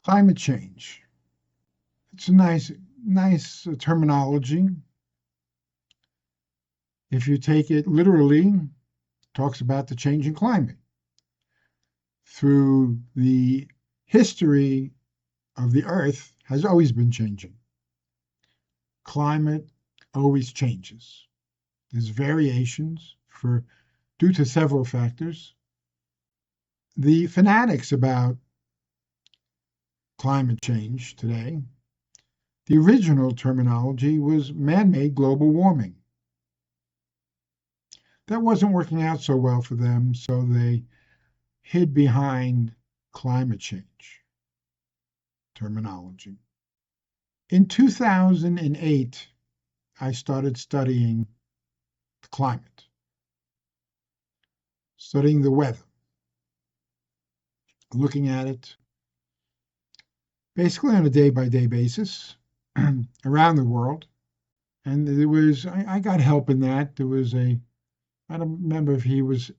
Climate change. It's a nice terminology. If you take it literally, it talks about the changing climate. Through the history of the Earth has always been changing. Climate always changes. There's variations due to several factors. The fanatics about climate change today, the original terminology was man-made global warming. That wasn't working out so well for them, so they hid behind climate change terminology. In 2008, I started studying the climate, studying the weather, looking at it basically on a day-by-day basis around the world. And I got help in that. I don't remember if he was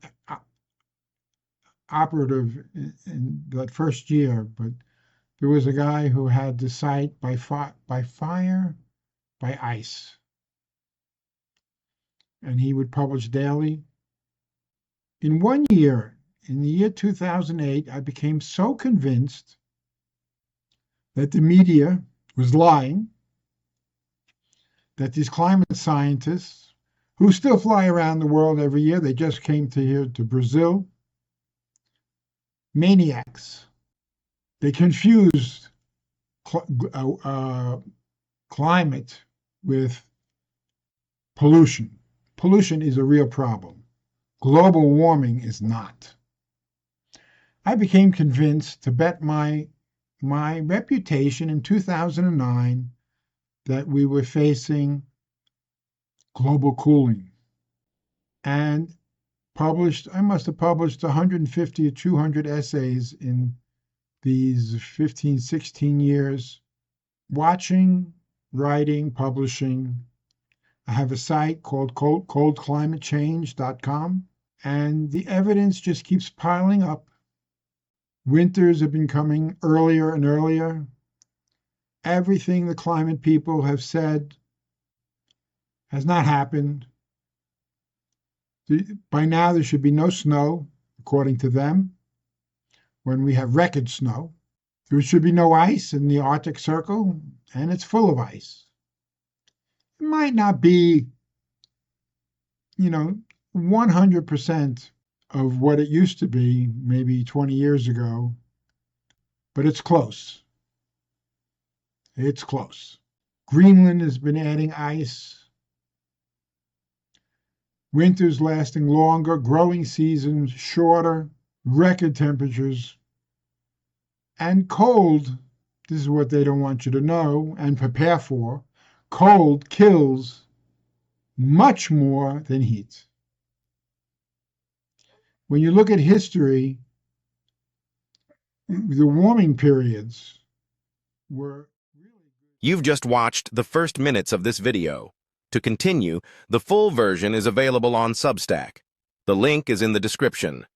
operative in that first year, but there was a guy who had the site by fire, by ice. And he would publish daily. In 1 year, in the year 2008, I became so convinced that the media was lying, that these climate scientists, who still fly around the world every year, they just came to Brazil, maniacs. They confused climate with pollution. Pollution is a real problem. Global warming is not. I became convinced to bet my reputation in 2009 that we were facing global cooling, and I must have published 150 or 200 essays in these 15, 16 years, watching, writing, publishing. I have a site called coldclimatechange.com, and the evidence just keeps piling up. Winters have been coming earlier and earlier. Everything the climate people have said has not happened. By now, there should be no snow, according to them, when we have record snow. There should be no ice in the Arctic Circle, and it's full of ice. It might not be, 100% of what it used to be maybe 20 years ago, but it's close. It's close. Greenland has been adding ice. Winters lasting longer, growing seasons shorter, record temperatures, and cold. This is what they don't want you to know and prepare for. Cold kills much more than heat. When you look at history, the warming periods were really good. You've just watched the first minutes of this video. To continue, the full version is available on Substack. The link is in the description.